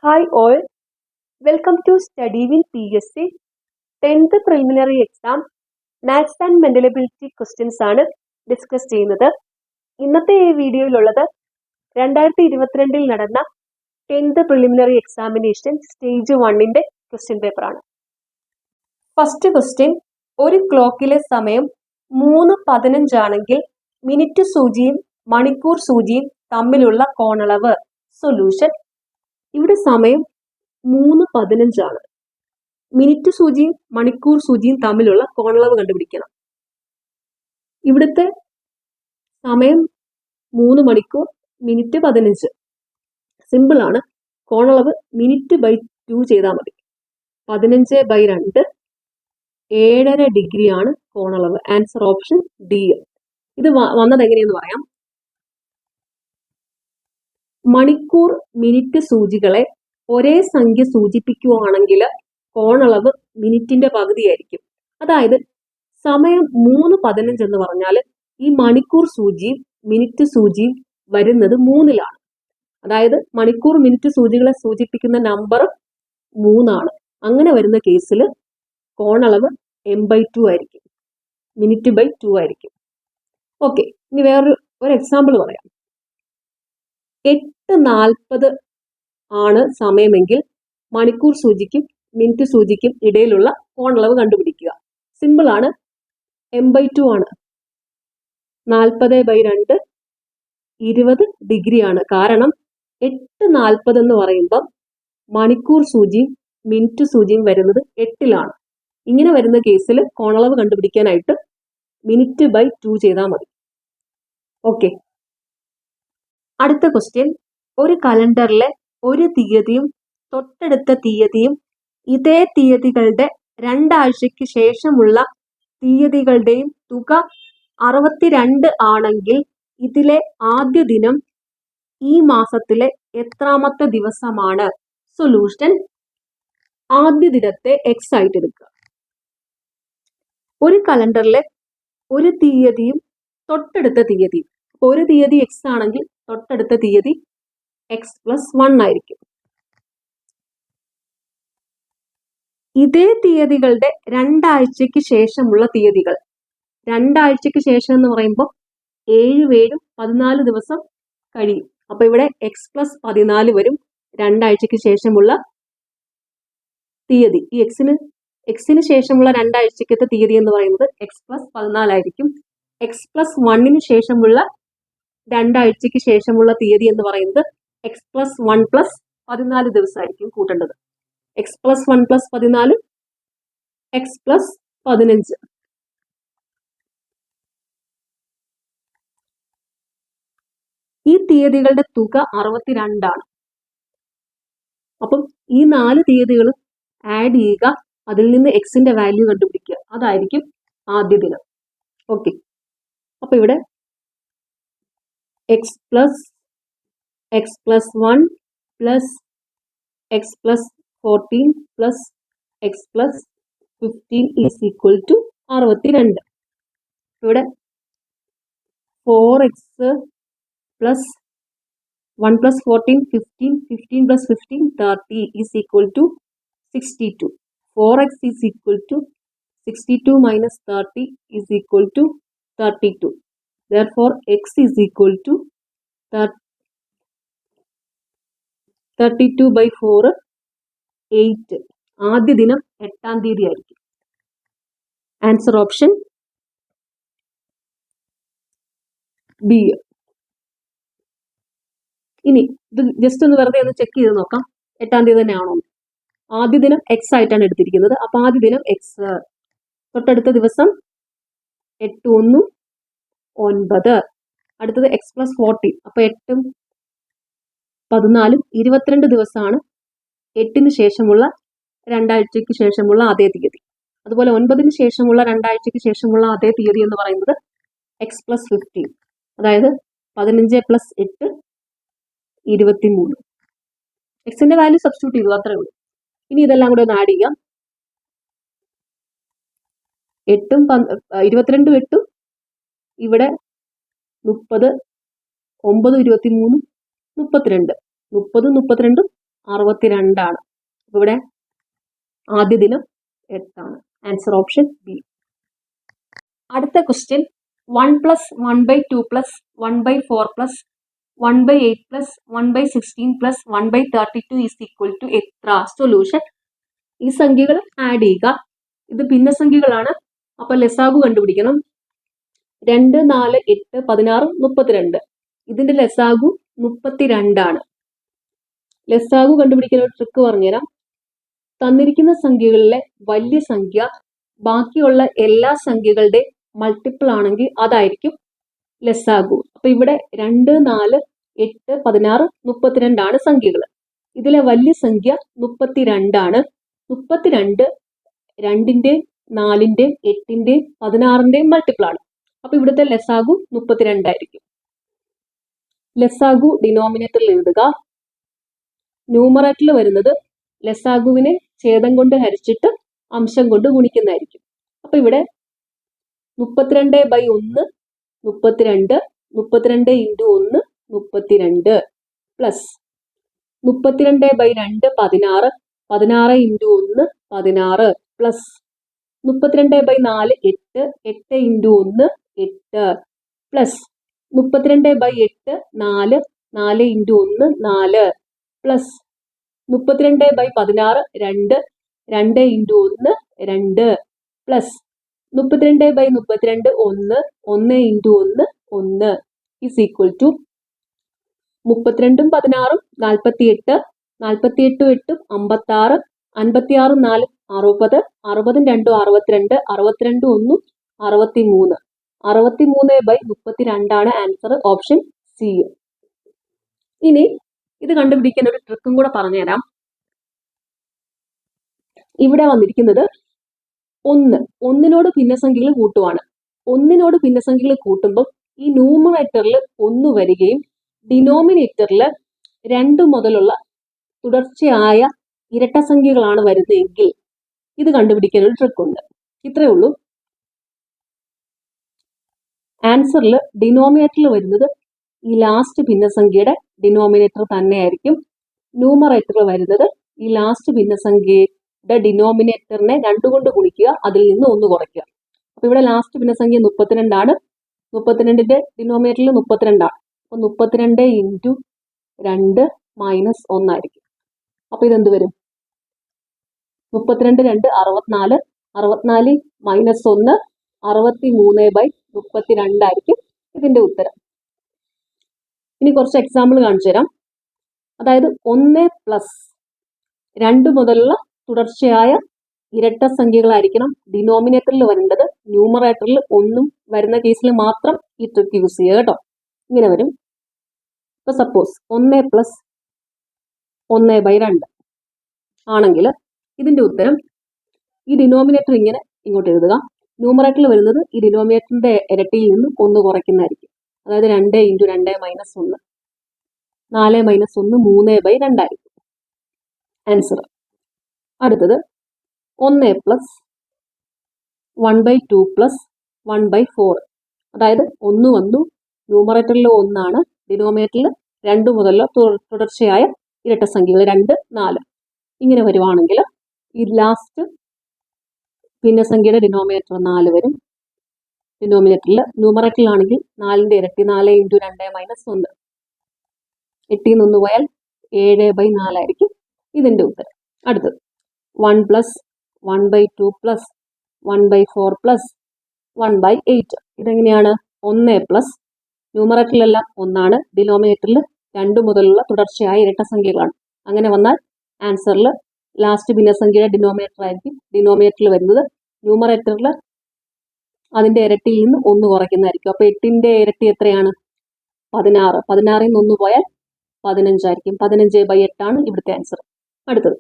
Hi all, welcome to Study with PSC 10th Preliminary Exam Maths and Mental Ability Questions ആണ് discuss ചെയ്യുന്നത്. ഇന്നത്തെ ഈ വീഡിയോയിലുള്ളത് 2022 നടന്ന 10th Preliminary Examination സ്റ്റേജ് 1ന്റെ ക്വസ്റ്റ്യൻ പേപ്പറാണ്. ഫസ്റ്റ് ക്വസ്റ്റ്യൻ, ഒരു ക്ലോക്കിലെ സമയം 3:15 ആണെങ്കിൽ മിനിറ്റ് സൂചിയും മണിക്കൂർ സൂചിയും തമ്മിലുള്ള കോണളവ്. സൊല്യൂഷൻ. ഇവിടെ സമയം 3:15 ആണ്. മിനിറ്റ് സൂചിയും മണിക്കൂർ സൂചിയും തമ്മിലുള്ള കോണളവ് കണ്ടുപിടിക്കണം. ഇവിടുത്തെ സമയം 3 മണിക്കൂർ, മിനിറ്റ് 15. സിമ്പിൾ ആണ്. കോണളവ് മിനിറ്റ് ബൈ 2 ചെയ്താൽ മതി. 15/2 7.5 ഡിഗ്രി ആണ് കോണളവ്. Answer option D. ഇത് വന്നത് എങ്ങനെയെന്ന് പറയാം. മണിക്കൂർ മിനിറ്റ് സൂചികളെ ഒരേ സംഖ്യ സൂചിപ്പിക്കുകയാണെങ്കിൽ കോണളവ് മിനിറ്റിന്റെ പകുതിയായിരിക്കും. അതായത് സമയം 3:15 എന്ന് പറഞ്ഞാൽ ഈ മണിക്കൂർ സൂചിയും മിനിറ്റ് സൂചിയും വരുന്നത് 3-ലാണ്. അതായത് മണിക്കൂർ മിനിറ്റ് സൂചികളെ സൂചിപ്പിക്കുന്ന നമ്പർ 3 ആണ്. അങ്ങനെ വരുന്ന കേസിൽ കോണളവ് m/2 ആയിരിക്കും, മിനിറ്റ് ബൈ 2 ആയിരിക്കും. ഓക്കെ, ഇനി വേറൊരു എക്സാമ്പിൾ പറയാം. 8:40 ആണ് സമയമെങ്കിൽ മണിക്കൂർ സൂചിക്കും മിനിറ്റ് സൂചിക്കും ഇടയിലുള്ള കോണളവ് കണ്ടുപിടിക്കുക. സിമ്പിൾ ആണ്. m/2 ആണ്. 40/2 20 ഡിഗ്രി ആണ്. കാരണം 8:40 എന്ന് പറയുമ്പോൾ മണിക്കൂർ സൂചിയും മിനിറ്റ് സൂചിയും വരുന്നത് 8-ലാണ്. ഇങ്ങനെ വരുന്ന കേസിൽ കോണളവ് കണ്ടുപിടിക്കാനായിട്ട് മിനിറ്റ് ബൈ 2 ചെയ്താൽ മതി. ഓക്കെ, അടുത്ത ക്വസ്റ്റ്യൻ, ഒരു കലണ്ടറിലെ ഒരു തീയതിയും തൊട്ടടുത്ത തീയതിയും ഇതേ തീയതികളുടെ 2 ആഴ്ചയ്ക്ക് ശേഷമുള്ള തീയതികളുടെയും തുക 62 ആണെങ്കിൽ ഇതിലെ ആദ്യ ദിനം ഈ മാസത്തിലെ എത്രാമത്തെ ദിവസമാണ്? സൊല്യൂഷൻ. ആദ്യ ദിനത്തെ x ആയിട്ട് എടുക്കുക. ഒരു കലണ്ടറിലെ ഒരു തീയതിയും തൊട്ടടുത്ത തീയതിയും, ഒരു തീയതി x ആണെങ്കിൽ തൊട്ടടുത്ത തീയതി x+1 ആയിരിക്കും. ഇതേ തീയതികളുടെ 2 ആഴ്ചയ്ക്ക് ശേഷമുള്ള തീയതികൾ, 2 ആഴ്ചയ്ക്ക് ശേഷം എന്ന് പറയുമ്പോൾ 7 14 ദിവസം കഴിയും. അപ്പൊ ഇവിടെ x+14 വരും. 2 ആഴ്ചയ്ക്ക് ശേഷമുള്ള തീയതി, ഈ എക്സിന് ശേഷമുള്ള 2 ആഴ്ചക്കത്തെ തീയതി എന്ന് പറയുന്നത് x+14 ആയിരിക്കും. x+1 ശേഷമുള്ള 2 ആഴ്ചയ്ക്ക് ശേഷമുള്ള തീയതി എന്ന് പറയുന്നത് x+1+14 ദിവസമായിരിക്കും കൂട്ടേണ്ടത്. x+1+14 x+15. ഈ തീയതികളുടെ തുക 62 ആണ്. അപ്പം ഈ 4 തീയതികളും ആഡ് ചെയ്യുക, അതിൽ നിന്ന് എക്സിന്റെ വാല്യൂ കണ്ടുപിടിക്കുക. അതായിരിക്കും ആദ്യ ദിനം. ഓക്കെ, അപ്പൊ ഇവിടെ x+1 plus x+14 plus x+15 is equal to 62. ഇവിടെ 4x plus 1 plus 14 15, 15 plus 15 30 is equal to 62. 4x is equal to 62 minus 30 is equal to 32. Therefore x is equal to 32/4 8. ആദ്യ ദിനം 8-ാം തീയതി ആയിരിക്കും. Answer option B. ഇനി ഇത് just ഒന്ന് വെറുതെ ഒന്ന് ചെക്ക് ചെയ്ത് നോക്കാം, 8-ാം തീയതി തന്നെയാണോ. ആദ്യ ദിനം x ആയിട്ടാണ് എടുത്തിരിക്കുന്നത്. അപ്പൊ ആദ്യ ദിനം x, തൊട്ടടുത്ത ദിവസം 8 1 9, അടുത്തത് x+14. അപ്പൊ 8 14 22 ദിവസമാണ് 8-ന് ശേഷമുള്ള 2 ആഴ്ചയ്ക്ക് ശേഷമുള്ള അതേ തീയതി. അതുപോലെ 9-ന് ശേഷമുള്ള 2 ആഴ്ചയ്ക്ക് ശേഷമുള്ള അതേ തീയതി എന്ന് പറയുന്നത് x+15. അതായത് 15 + 8 23. എക്സിന്റെ വാല്യൂ സബ്സ്റ്റിറ്റ്യൂട്ട് ചെയ്തു, അത്രേ ഉള്ളൂ. ഇനി ഇതെല്ലാം കൂടെ ഒന്ന് ആഡ് ചെയ്യാം. 22 8 ഇവിടെ 30, 9 23 32. 30 32 62 ഇവിടെ ആദ്യ ദിനം 8. Answer option B. അടുത്ത ക്വസ്റ്റ്യൻ 1 + 1/2 + 1/4 + 1/8 + 1/16 + 1/32 = എത്ര? സൊല്യൂഷൻ. ഈ സംഖ്യകൾ ആഡ് ചെയ്യുക. ഇത് ഭിന്നസംഖ്യകളാണ്. അപ്പൊ ലസാഗു കണ്ടുപിടിക്കണം. 2, 4, 8, 16, 32. ഇതിന്റെ ലസാഗു 32 ലസാഗു കണ്ടുപിടിക്കുന്ന ഒരു ട്രിക്ക് പറഞ്ഞുതരാം. തന്നിരിക്കുന്ന സംഖ്യകളിലെ വലിയ സംഖ്യ ബാക്കിയുള്ള എല്ലാ സംഖ്യകളുടെ മൾട്ടിപ്പിൾ ആണെങ്കിൽ അതായിരിക്കും ലസാഗു. അപ്പൊ ഇവിടെ 2, 4, 8, 16, 32 സംഖ്യകൾ. ഇതിലെ വലിയ സംഖ്യ 32 32 2ന്റെയും 4ന്റെയും 8ന്റെയും 16ന്റെയും മൾട്ടിപ്പിൾ ആണ്. അപ്പൊ ഇവിടുത്തെ ലസാഗു 32 ആയിരിക്കും. ലസാഗു ഡിനോമിനേറ്ററിൽ എഴുതുക. ന്യൂമറേറ്ററിൽ വരുന്നത് ലസാഗുവിനെ ഛേദം കൊണ്ട് ഹരിച്ചിട്ട് അംശം കൊണ്ട് ഗുണിക്കുന്നതായിരിക്കും. അപ്പൊ ഇവിടെ 32/1 32 32 × 1 32 plus 32/2 16 16 × 1 16 plus 32/4 8 8 × 1 8 plus 32/8 4 4 × 1 4 plus 32/16 2 2 × 1 2 plus 32/32 1 1 × 1 1 is equal to 32 16 48 48 8 56 56 4 60 60 2 62 62 1 63 63/32 answer option C. ഇനി ഇത് കണ്ടുപിടിക്കാൻ ഒരു ട്രിക്കും കൂടെ പറഞ്ഞുതരാം. ഇവിടെ വന്നിരിക്കുന്നത് 1 ഒന്നിനോട് ഭിന്നസംഖ്യകൾ കൂട്ടുവാണ്. ഒന്നിനോട് ഭിന്നസംഖ്യകൾ കൂട്ടുമ്പോൾ ഈ ന്യൂമറേറ്ററിൽ 1 വരികയും ഡിനോമിനേറ്ററിൽ 2 മുതലുള്ള തുടർച്ചയായ ഇരട്ടസംഖ്യകളാണ് വരുന്നതെങ്കിൽ ഇത് കണ്ടുപിടിക്കാൻ ഒരു ട്രിക്ക് ഉണ്ട്. ഇത്രയേ ഉള്ളൂ. ആൻസറിൽ ഡിനോമിനേറ്ററിൽ വരുന്നത് ഈ ലാസ്റ്റ് ഭിന്നസംഖ്യയുടെ ഡിനോമിനേറ്റർ തന്നെയായിരിക്കും. ന്യൂമറേറ്ററിൽ വരുന്നത് ഈ ലാസ്റ്റ് ഭിന്നസംഖ്യയുടെ ഡിനോമിനേറ്ററിനെ 2 കൊണ്ട് ഗുണിക്കുക, അതിൽ നിന്ന് 1 കുറയ്ക്കുക. അപ്പൊ ഇവിടെ ലാസ്റ്റ് ഭിന്നസംഖ്യ 32 32ന്റെ ഡിനോമിനേറ്ററിൽ 32 അപ്പൊ 32 × 2 - 1 ആയിരിക്കും. അപ്പൊ ഇതെന്ത് വരും? 32 2 64 64 - 1 63/32 ആയിരിക്കും ഇതിന്റെ ഉത്തരം. ഇനി കുറച്ച് എക്സാമ്പിൾ കാണിച്ചു തരാം. അതായത് 1 + 2 മുതലുള്ള തുടർച്ചയായ ഇരട്ട സംഖ്യകളായിരിക്കണം ഡിനോമിനേറ്ററിൽ വരേണ്ടത്. ന്യൂമറേറ്ററിൽ 1 വരുന്ന കേസിൽ മാത്രം ഈ ട്രിക്ക് യൂസ് ചെയ്യുക കേട്ടോ. ഇങ്ങനെ വരും. ഇപ്പൊ സപ്പോസ് 1 + 1/2 ആണെങ്കിൽ ഇതിന്റെ ഉത്തരം ഈ ഡിനോമിനേറ്റർ ഇങ്ങനെ ഇങ്ങോട്ട് എഴുതുക. ന്യൂമറേറ്ററിൽ വരുന്നത് ഈ ഡിനോമിനേറ്ററിന്റെ ഇരട്ടിയിൽ നിന്ന് 1 കുറയ്ക്കുന്നതായിരിക്കും. അതായത് 2 × 2 - 1 4 - 1 3/2 ആയിരിക്കും ആൻസർ. അടുത്തത് 1 + 1/2 + 1/4 അതായത് 1 വന്നു, ന്യൂമറേറ്ററിൽ 1 ആണ്, ഡിനോമിനേറ്ററിൽ 2 മുതലുള്ള തുടർച്ചയായ ഇരട്ട സംഖ്യകൾ 2 4 ഇങ്ങനെ വരുവാണെങ്കിൽ ഈ ലാസ്റ്റ് ഭിന്നസംഖ്യയുടെ ഡിനോമിനേറ്റർ 4 വരും. ഡിനോമിനേറ്ററിൽ ന്യൂമറേറ്ററിലാണെങ്കിൽ 4ന്റെ ഇരട്ടി 4 × 2 - 1 8 ൽ നിന്ന് പോയാൽ 7/4 ആയിരിക്കും ഇതിന്റെ ഉത്തരം. അടുത്തത് 1 + 1/2 + 1/4 + 1/8 ഇതെങ്ങനെയാണ്? 1 + ന്യൂമറേറ്ററിലെല്ലാം 1 ആണ്, ഡിനോമിനേറ്ററിൽ 2 മുതലുള്ള തുടർച്ചയായ ഇരട്ട സംഖ്യകളാണ്. അങ്ങനെ വന്നാൽ ആൻസറിൽ ലാസ്റ്റ് ഭിന്നസംഖ്യയുടെ ഡിനോമിനേറ്റർ ആയിരിക്കും ഡിനോമിനേറ്ററിൽ വരുന്നത്. ന്യൂമറേറ്ററിൽ അതിന്റെ ഇരട്ടിയിൽ നിന്ന് 1 കുറയ്ക്കുന്നതായിരിക്കും. അപ്പൊ 8ന്റെ ഇരട്ടി എത്രയാണ്? 16 16ൽ നിന്ന് 1 പോയാൽ 15 ആയിരിക്കും. 15/8 ആണ് ഇവിടുത്തെ ആൻസർ. അടുത്തത്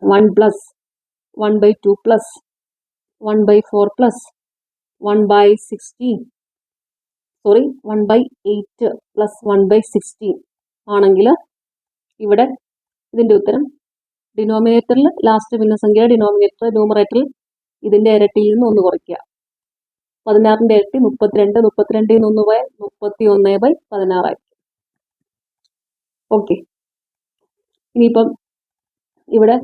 1 + 1/2 + 1/4 + 1/16 1/8 + 1/16 ആണെങ്കിൽ ഇവിടെ ഇതിന്റെ ഉത്തരം ഡിനോമിനേറ്ററിൽ ലാസ്റ്റ് ഭിന്നസംഖ്യയുടെ ഡിനോമിനേറ്റർ ന്യൂമറേറ്ററിൽ ഇതിന്റെ ഇരട്ടിയിൽ നിന്ന് 1 കുറയ്ക്കുക. 16ന്റെ ഇരട്ടി 32 32ൽ നിന്ന് 1 പോയാൽ 31/16 ആയിരിക്കും. ഓക്കെ. ഇനിയിപ്പം ഇവിടെ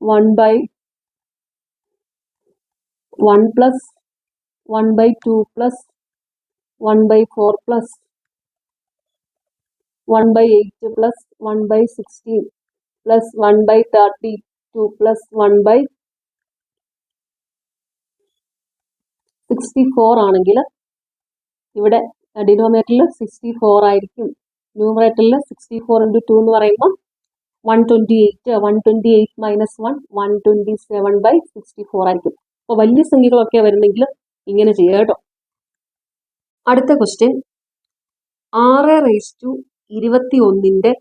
1/1 plus 1/2 plus 1/4 plus 1/8 plus 1/16 plus 1/32 plus 1/64 ആണെങ്കിൽ ഇവിടെ ഡിനോമിനേറ്ററിൽ 64 ആയിരിക്കും. ന്യൂമറേറ്ററിൽ 64 × 2 എന്ന് പറയുമ്പോൾ 128 മൈനസ് 1 127/64 ആയിരിക്കും. അപ്പോൾ വലിയ സംഖ്യകളൊക്കെ വരുന്നെങ്കിൽ ഇങ്ങനെ ചെയ്യുക കേട്ടോ. അടുത്ത ക്വസ്റ്റ്യൻ 6/21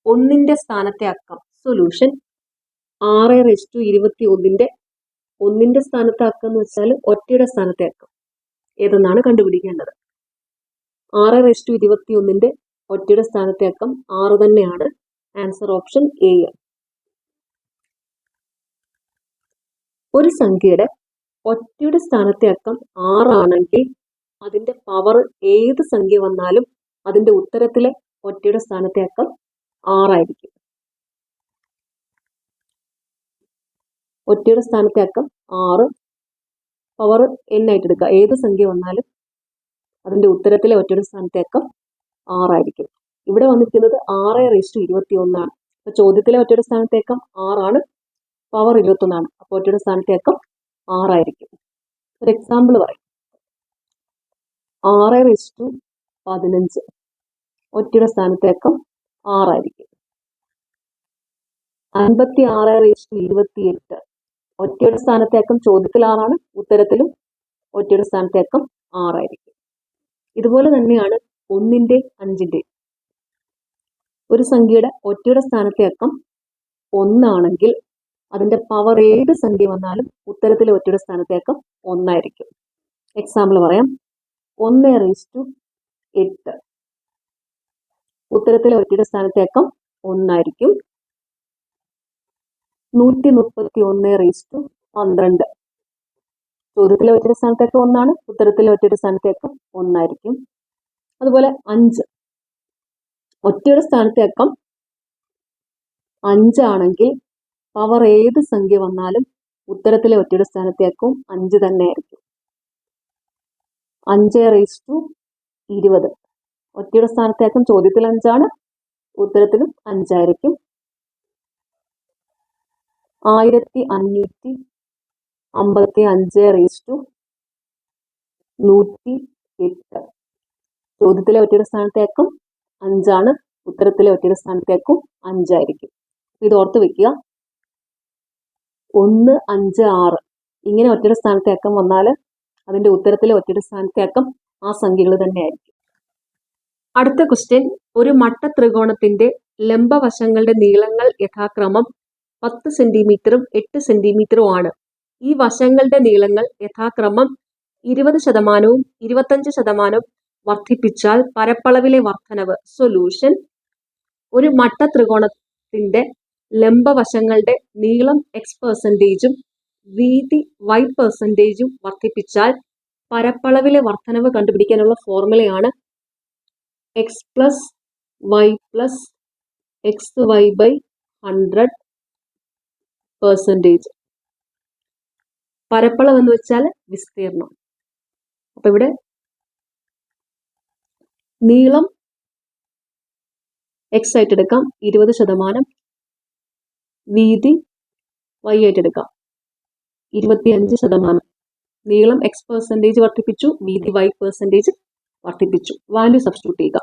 ഒന്നിന്റെ സ്ഥാനത്തെ അക്കം. സൊല്യൂഷൻ 6/21 ഒന്നിന്റെ സ്ഥാനത്തെ അക്കം എന്ന് വെച്ചാൽ ഒറ്റയുടെ സ്ഥാനത്തെ അക്കം ഏതെന്നാണ് കണ്ടുപിടിക്കേണ്ടത്. 6/21 ഒറ്റയുടെ സ്ഥാനത്തെ അക്കം 6 തന്നെയാണ്. Answer option A. ഒരു സംഖ്യയുടെ ഒറ്റയുടെ സ്ഥാനത്തെ അക്കം 6 ആണെങ്കിൽ അതിന്റെ പവർ ഏത് സംഖ്യ വന്നാലും അതിന്റെ ഉത്തരത്തിലെ ഒറ്റയുടെ സ്ഥാനത്തെ അക്കം 6 ആയിരിക്കും. ഒറ്റയുടെ സ്ഥാനത്തെ അക്കം 6, പവർ n ആയിട്ട് എടുക്കുക. ഏത് സംഖ്യ വന്നാലും അതിന്റെ ഉത്തരത്തിലെ ഒറ്റയുടെ സ്ഥാനത്തെ അക്കം 6 ആയിരിക്കും. ഇവിടെ വന്നിരിക്കുന്നത് 6/21 ആണ്. അപ്പൊ ചോദ്യത്തിലെ ഒറ്റയുടെ സ്ഥാനത്തെ അക്കം 6 ആണ്, പവർ 21 ആണ്. അപ്പോൾ ഒറ്റയുടെ സ്ഥാനത്തെ അക്കം 6 ആയിരിക്കും. ഒരു എക്സാമ്പിൾ പറയും. 6/15 ഒറ്റയുടെ സ്ഥാനത്തെ അക്കം 6 ആയിരിക്കും. 56/28 ഒറ്റയുടെ സ്ഥാനത്തെ അക്കം ചോദ്യത്തിൽ 6 ആണ്, ഉത്തരത്തിലും ഒറ്റയുടെ സ്ഥാനത്തെ അക്കം 6 ആയിരിക്കും. ഇതുപോലെ തന്നെയാണ് 1ന്റെ 5ന്റെ. ഒരു സംഖ്യയുടെ ഒറ്റയുടെ സ്ഥാനത്തെ അക്കം 1 ആണെങ്കിൽ അതിന്റെ പവർ ഏത് സംഖ്യ വന്നാലും ഉത്തരത്തിലെ ഒറ്റയുടെ സ്ഥാനത്തെ അക്കം 1 ആയിരിക്കും. എക്സാമ്പിൾ പറയാം. 1/8 ഉത്തരത്തിലെ ഒറ്റയുടെ സ്ഥാനത്തെ അക്കം 1 ആയിരിക്കും. 131/12 ചോദ്യത്തിലെ ഒറ്റയുടെ സ്ഥാനത്തെ അക്കം 1 ആണ്, ഉത്തരത്തിലെ ഒറ്റയുടെ സ്ഥാനത്തെ അക്കം 1 ആയിരിക്കും. അതുപോലെ 5 ഒറ്റയുടെ സ്ഥാനത്തെ അക്കം 5 ആണെങ്കിൽ പവർ ഏത് സംഖ്യ വന്നാലും ഉത്തരത്തിലെ ഒറ്റയുടെ സ്ഥാനത്തെ അക്കവും 5 തന്നെ ആയിരിക്കും. 5/20 ഒറ്റയുടെ സ്ഥാനത്തെ അക്കം ചോദ്യത്തിൽ 5 ആണ്, ഉത്തരത്തിലും 5 ആയിരിക്കും. 1555/108 ചോദ്യത്തിലെ ഒറ്റയുടെ സ്ഥാനത്തെ അക്കം 5 ആണ്, ഉത്തരത്തിലെ ഒറ്റയുടെ സ്ഥാനത്തെ അക്കവും 5 ആയിരിക്കും. ഇത് ഓർത്ത് വെക്കുക. 1, 5, 6 ഇങ്ങനെ ഒറ്റയുടെ സ്ഥാനത്തെ അക്കം വന്നാൽ അതിന്റെ ഉത്തരത്തിലെ ഒറ്റയുടെ സ്ഥാനത്തെ അക്കം ആ സംഖ്യകൾ തന്നെ ആയിരിക്കും. അടുത്ത ക്വസ്റ്റ്യൻ. ഒരു മട്ട ത്രികോണത്തിന്റെ ലംബവശങ്ങളുടെ നീളങ്ങൾ യഥാക്രമം 10 സെന്റിമീറ്ററും 8 സെന്റിമീറ്ററും ആണ്. ഈ വശങ്ങളുടെ നീളങ്ങൾ യഥാക്രമം 20% 25% വർദ്ധിപ്പിച്ചാൽ പരപ്പളവിലെ വർധനവ്. സൊല്യൂഷൻ. ഒരു മട്ട ത്രികോണത്തിന്റെ ലംബവശങ്ങളുടെ നീളം x% വീതി y% വർദ്ധിപ്പിച്ചാൽ പരപ്പളവിലെ വർധനവ് കണ്ടുപിടിക്കാനുള്ള ഫോർമുലയാണ് x + y + xy/100%. പരപ്പളവ് എന്ന് വെച്ചാൽ വിസ്തീർണം. അപ്പൊ ഇവിടെ നീളം x ആയിട്ട് എടുക്കാം 20%, വീതി y ആയിട്ട് എടുക്കാം 25%. നീളം x% വർദ്ധിപ്പിച്ചു, വീതി y% വർദ്ധിപ്പിച്ചു. വാല്യൂ സബ്സ്റ്റിറ്റ്യൂട്ട് ചെയ്യുക.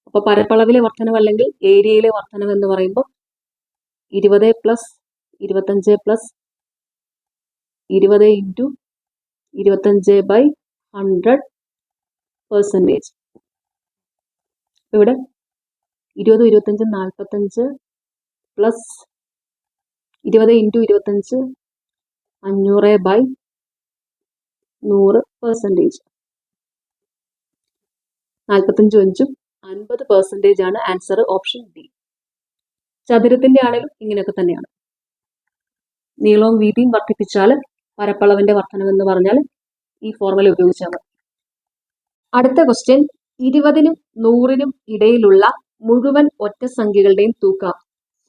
അപ്പൊ പരപ്പളവിലെ വർധനവ് അല്ലെങ്കിൽ ഏരിയയിലെ വർധനവ് എന്ന് പറയുമ്പോൾ 20 + 25 + 20 × 25/100%. ഇവിടെ 20, 25, 45 പ്ലസ് 20 × 25 500/100%. 45 50% ആണ് ആൻസർ ഓപ്ഷൻ ഡി. ചതുരത്തിന്റെ ആണെങ്കിലും ഇങ്ങനെയൊക്കെ തന്നെയാണ്. നീളവും വീതിയും വർദ്ധിപ്പിച്ചാൽ പരപ്പളവിന്റെ വർധനവ് എന്ന് പറഞ്ഞാൽ ഈ ഫോർമുല ഉപയോഗിച്ചാൽ മതി. അടുത്ത ക്വസ്റ്റ്യൻ. 20നും 100നും ഇടയിലുള്ള മുഴുവൻ ഒറ്റ സംഖ്യകളുടെയും തൂക്കം.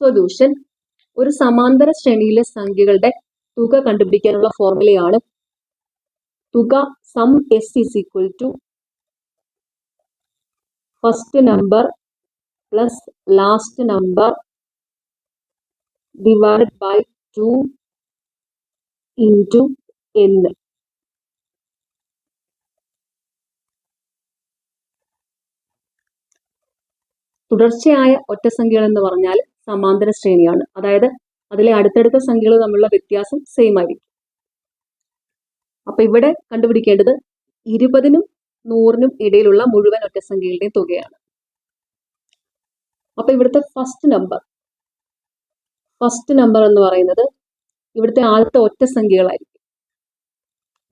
സൊല്യൂഷൻ. ഒരു സമാന്തര ശ്രേണിയിലെ സംഖ്യകളുടെ തുക കണ്ടുപിടിക്കാനുള്ള ഫോർമുലയാണ് തുക sum S is equal to first number plus last number divided by 2 into n. തുടർച്ചയായ ഒറ്റസംഖ്യകൾ എന്ന് പറഞ്ഞാൽ സമാന്തര ശ്രേണിയാണ്. അതായത് അതിലെ അടുത്തടുത്ത സംഖ്യകൾ തമ്മിലുള്ള വ്യത്യാസം സെയിം ആയിരിക്കും. അപ്പൊ ഇവിടെ കണ്ടുപിടിക്കേണ്ടത് 20നും 100നും ഇടയിലുള്ള മുഴുവൻ ഒറ്റസംഖ്യകളുടെയും തുകയാണ്. അപ്പൊ ഇവിടുത്തെ ഫസ്റ്റ് നമ്പർ എന്ന് പറയുന്നത് ഇവിടുത്തെ ആദ്യത്തെ ഒറ്റസംഖ്യകളായിരിക്കും.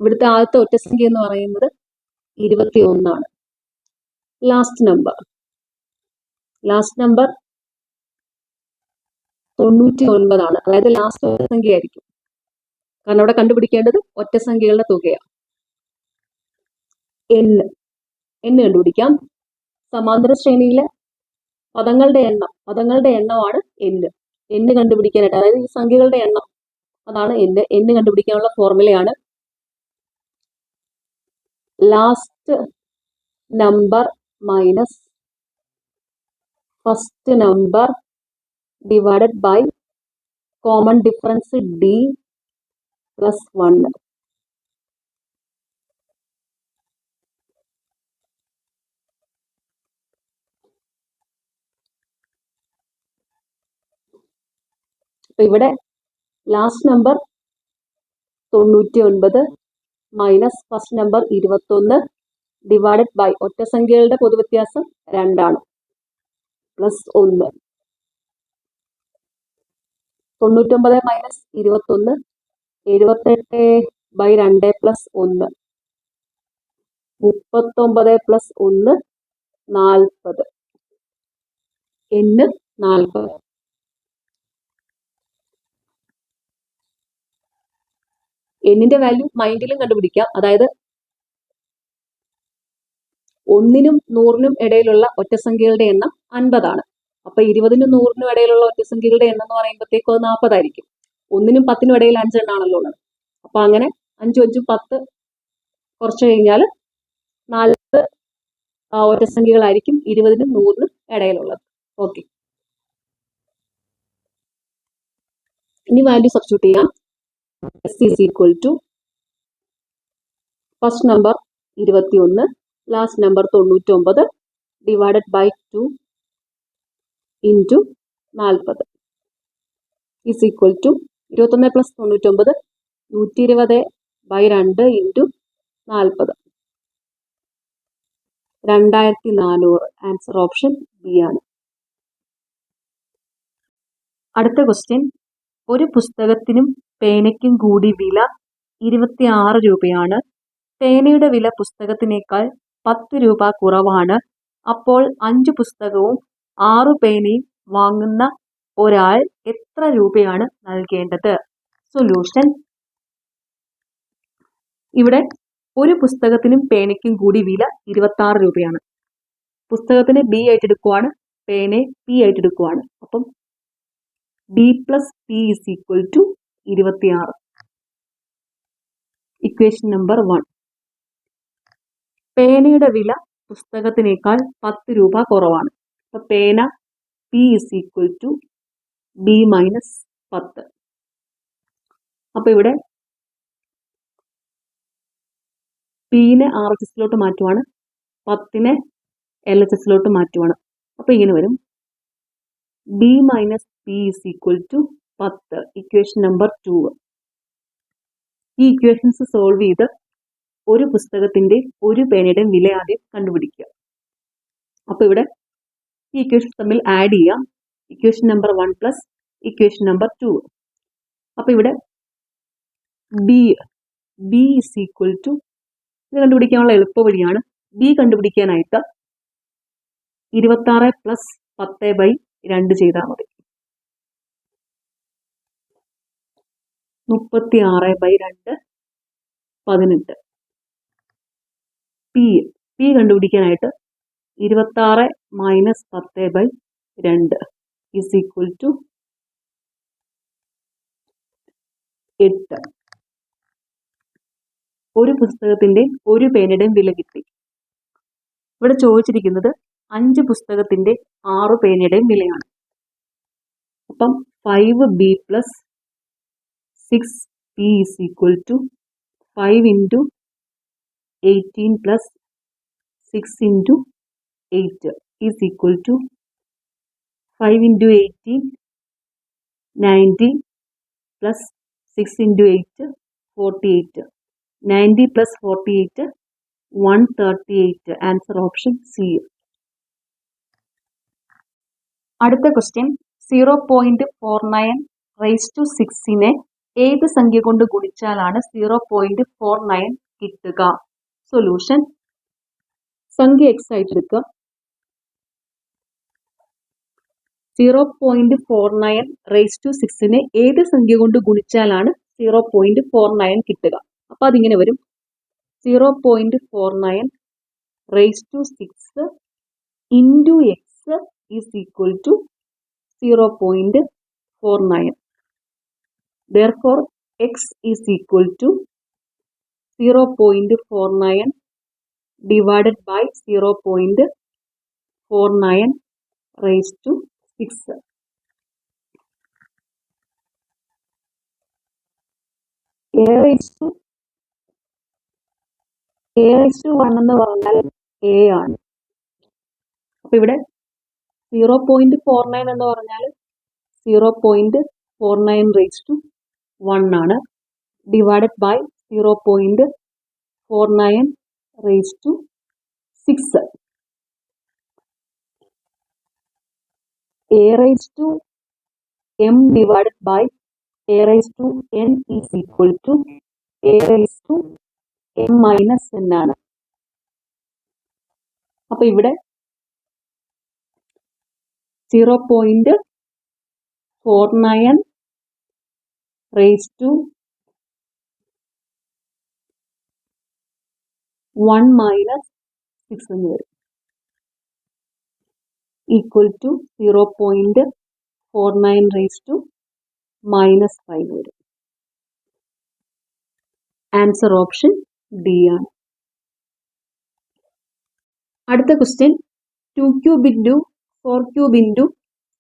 ഇവിടുത്തെ ആദ്യത്തെ ഒറ്റസംഖ്യ എന്ന് പറയുന്നത് 21 ആണ്. ലാസ്റ്റ് നമ്പർ 99 ആണ്. അതായത് ലാസ്റ്റ് ഒറ്റസംഖ്യ ആയിരിക്കും. കാരണം അവിടെ കണ്ടുപിടിക്കേണ്ടത് ഒറ്റസംഖ്യകളുടെ തുകയാണ്. n കണ്ടുപിടിക്കാം. സമാന്തര ശ്രേണിയിലെ പദങ്ങളുടെ എണ്ണമാണ് n കണ്ടുപിടിക്കാനായിട്ട്, അതായത് ഈ സംഖ്യകളുടെ എണ്ണം അതാണ് n കണ്ടുപിടിക്കാനുള്ള ഫോർമുലയാണ് last number minus first number divided by common difference d plus 1. അപ്പൊ ഇവിടെ last number 99 minus first number 21 divided by ഒറ്റസംഖ്യകളുടെ പൊതുവ്യത്യാസം 2 ആണ്, plus 1. 99 minus 21 78/2 plus 1 39 plus 1 40. n 40. എന്നിന്റെ വാല്യൂ മൈൻഡിലും കണ്ടുപിടിക്കാം. അതായത് 1നും 100നും ഇടയിലുള്ള ഒറ്റസംഖ്യകളുടെ എണ്ണം 50 ആണ്. അപ്പൊ 20നും 100നും ഇടയിലുള്ള ഒറ്റസംഖ്യകളുടെ എണ്ണം എന്ന് പറയുമ്പോഴത്തേക്കും അത് 40 ആയിരിക്കും. 1നും 10നും ഇടയിൽ 5 എണ്ണാണല്ലോ ഉള്ളത്. അപ്പൊ അങ്ങനെ 5 5 10 കുറച്ച് കഴിഞ്ഞാൽ 40 ഒറ്റസംഖ്യകളായിരിക്കും 20നും 100നും ഇടയിലുള്ളത്. ഓക്കെ, ഇനി വാല്യൂ സബ്സ്റ്റിറ്റ്യൂട്ട് ചെയ്യാം. s is equal to first number 21 last number 99 divided by 2 into 40 is equal to 21 plus 99 120/2 into 40 2400. Answer option B ആണ്. അടുത്ത ക്വസ്റ്റ്യൻ. ഒരു പുസ്തകത്തിനും പേനയ്ക്കും കൂടി വില 26 രൂപയാണ്. പേനയുടെ വില പുസ്തകത്തിനേക്കാൾ 10 രൂപ കുറവാണ്. അപ്പോൾ 5 പുസ്തകവും 6 പേനയും വാങ്ങുന്ന ഒരാൾ എത്ര രൂപയാണ് നൽകേണ്ടത്? സൊല്യൂഷൻ. ഇവിടെ ഒരു പുസ്തകത്തിനും പേനയ്ക്കും കൂടി വില 26 രൂപയാണ്. പുസ്തകത്തിന് ബി ആയിട്ട് എടുക്കുവാണ്, പേനയെ പി ആയിട്ട് എടുക്കുവാണ്. അപ്പം B plus P is equal to 26. Equation number 1. പേനയുടെ വില പുസ്തകത്തിനേക്കാൾ 10 രൂപ കുറവാണ്. അപ്പൊ പേന P is equal to B minus 10. അപ്പൊ ഇവിടെ പിനെ RHSലോട്ട് മാറ്റുവാണ്, 10നെ LHSലോട്ട് മാറ്റുവാണ്. അപ്പൊ ഇങ്ങനെ വരും B minus P is equal to 10. Equation number 2. ഈ ഇക്വേഷൻസ് സോൾവ് ചെയ്ത് ഒരു പുസ്തകത്തിന്റെ ഒരു പേനയുടെ വില ആദ്യം കണ്ടുപിടിക്കുക. അപ്പൊ ഇവിടെ ഈ ഇക്വേഷൻ തമ്മിൽ ആഡ് ചെയ്യാം. Equation number 1 plus equation number 2. അപ്പൊ ഇവിടെ ബി ഇസ് ഈക്വൽ ടു, ഇത് കണ്ടുപിടിക്കാനുള്ള എളുപ്പ വഴിയാണ്. ബി കണ്ടുപിടിക്കാനായിട്ട് 26 പ്ലസ് 10/2 ചെയ്താൽ മതി. 36/2 18. പി കണ്ടുപിടിക്കാനായിട്ട് 26 മൈനസ് 10/2 ഇസ് ഈക്വൽ ടു 8. ഒരു പുസ്തകത്തിന്റെ ഒരു പേനയുടെയും വില കിട്ടി. ഇവിടെ ചോദിച്ചിരിക്കുന്നത് 5 പുസ്തകത്തിന്റെ 6 പേനയുടെയും വിലയാണ്. അപ്പം 5b plus 6p is equal to 5 into 18 plus 6 into 8 is equal to 5 into 18 90 plus 6 into 8 48. 90 plus 48 138. Answer option C. അടുത്ത ക്വസ്റ്റ്യൻ 0.49 റൈസ് ടു 6നെ ഏത് സംഖ്യ കൊണ്ട് ഗുണിച്ചാലാണ് 0.49 കിട്ടുക? സൊല്യൂഷൻ, സംഖ്യ x ആയിട്ട് എടുക്കുക. 0.49 റൈസ് ടു 6നെ ഏത് സംഖ്യ കൊണ്ട് ഗുണിച്ചാലാണ് 0.49 കിട്ടുക? അപ്പൊ അതിങ്ങനെ വരും 0.49 raise to 6 into X is equal to 0.49. Therefore, x is equal to 0.49 divided by 0.49 raised to 6. A raised to 1 എന്ന് പറഞ്ഞാൽ a ആണ്. അപ്പൊ ഇവിടെ 0.49 എന്ന് പറഞ്ഞാൽ 0.49 raised to 1 ആണ്. Divided by 0.49 raised to 6. A raised to m divided by a raised to n is equal to a raised to m minus n ആണ്. അപ്പൊ ഇവിടെ 0.49 raised to 1 minus 6 എന്ന് വരും, equal to 0.49 raised to minus 5 വരും. Answer option D ആണ്. അടുത്ത question 2 cube into 4 cube into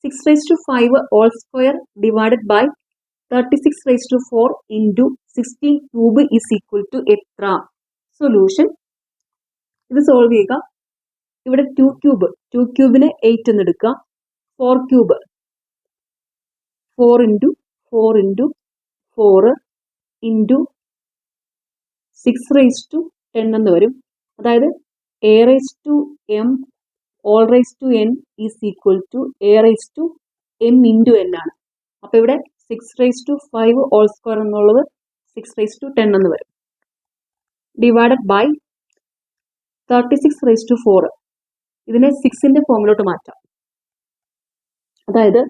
6 raised to 5 all square divided by 36 raised to 4 into 16 cube is equal to എത്ര? Solution, ഇത് സോൾവ് ചെയ്യുക. ഇവിടെ 2 ക്യൂബിനെ 8 എന്ന് എടുക്കുക. 4 cube 4 into 4 into 4 into 6 raised to 10 എന്ന് വരും. അതായത് a raised to m all raised to n is equal to a raised to m into n ആണ്. അപ്പൊ ഇവിടെ 6 raised to 5 all square എന്നുള്ളത് 6 raised to 10 എന്ന് വരും. Divided by 36 raised to 4. ഇതിനെ 6ന്റെ ഫോമിലോട്ട് മാറ്റാം. അതായത്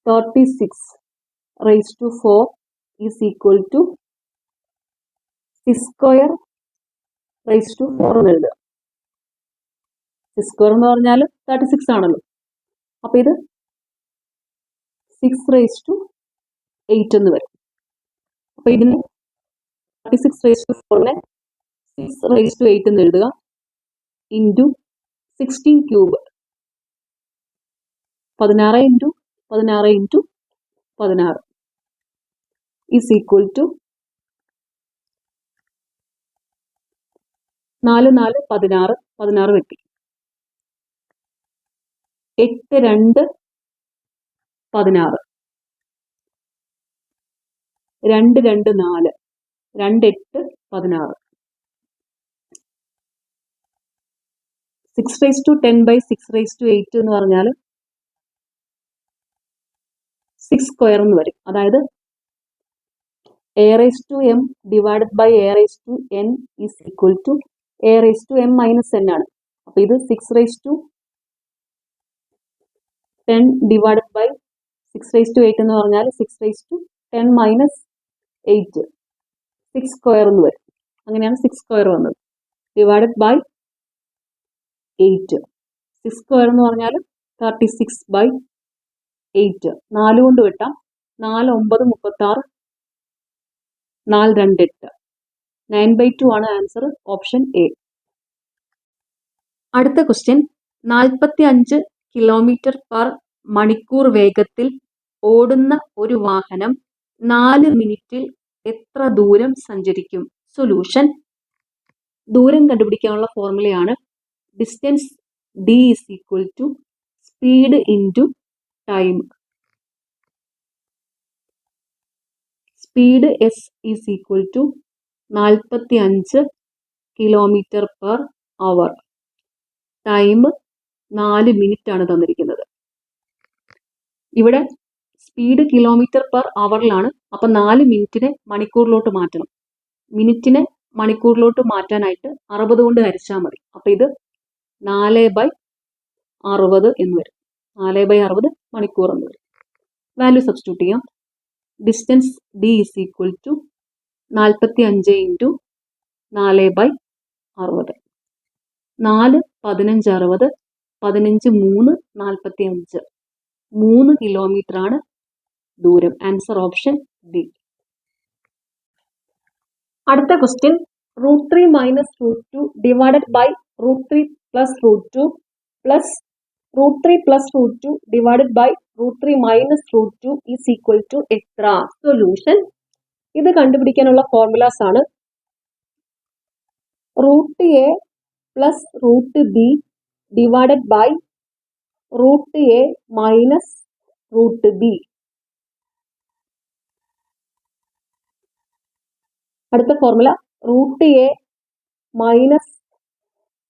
36 raised to 4 is equal to 6 square raised to 4 എന്ന് എഴുതുക. 6 square എന്ന് പറഞ്ഞാൽ 36 ആണല്ലോ. അപ്പൊ ഇത് 6 raised to 8 എന്ന് വരും. അപ്പൊ ഇതിന് 36 raised to 4നെ 6 raised to 8 എന്ന് എഴുതുക. Into 16 cube 16 into 16 into 16 is equal to 4 4 16 16 വെട്ടി 8 2 16 2 2 4 2 8 16. 6 raised to 10 by 6 raised to 8 എന്ന് പറഞ്ഞാൽ 6 സ്ക്വയർ എന്ന് വരും. അതായത് a raised to m divided by a raised to n is equal to a raised to m minus n ആണ്. അപ്പൊ ഇത് 6 raised to 10 divided by 6 raised to 8 എന്ന് പറഞ്ഞാൽ 6 raised to 10 minus 8 6 സ്ക്വയർ എന്ന് വരും. അങ്ങനെയാണ് 6 സ്ക്വയർ വന്നത്. Divided by 8. 6 സ്ക്വയർ എന്ന് പറഞ്ഞാൽ 36 by 8. 4 കൊണ്ട് വെട്ടാം. 4 9 36 4 2 8. 9/2 ആണ് ആൻസർ, ഓപ്ഷൻ എ. അടുത്ത ക്വസ്റ്റ്യൻ, 45 കിലോമീറ്റർ പെർ മണിക്കൂർ വേഗത്തിൽ ഓടുന്ന ഒരു വാഹനം 4 മിനിറ്റിൽ എത്ര ദൂരം സഞ്ചരിക്കും? സൊല്യൂഷൻ. ദൂരം കണ്ടുപിടിക്കാനുള്ള ഫോർമുലയാണ് distance D is equal to speed into time. Speed S is equal to 45 kilometre per hour. Time 4 minute ആണ് തന്നിരിക്കുന്നത്. ഇവിടെ സ്പീഡ് കിലോമീറ്റർ പെർ അവറിലാണ്. അപ്പം 4 മിനിറ്റിനെ മണിക്കൂറിലോട്ട് മാറ്റണം. മിനിറ്റിനെ മണിക്കൂറിലോട്ട് മാറ്റാനായിട്ട് 60 കൊണ്ട് ഹരിച്ചാൽ മതി. അപ്പം ഇത് 4/60 എന്ന് വരും. 4/60 മണിക്കൂർ എന്ന് വരും. വാല്യൂ സബ്സ്റ്റിറ്റ്യൂട്ട് ചെയ്യാം. Distance D is equal to 45 into 4/60. 4 15 60, 15 3 45. 3 kilometre ആണ് ദൂരം. Answer option D. അടുത്ത question, √3 - √2 divided by √3 + √2 plus √3 + √2 divided by √3 - √2 is equal to എത്ര? സൊല്യൂഷൻ. ഇത് കണ്ടുപിടിക്കാനുള്ള ഫോർമുലാസ് ആണ് √a + √b divided by √a - √b. അടുത്ത formula √a -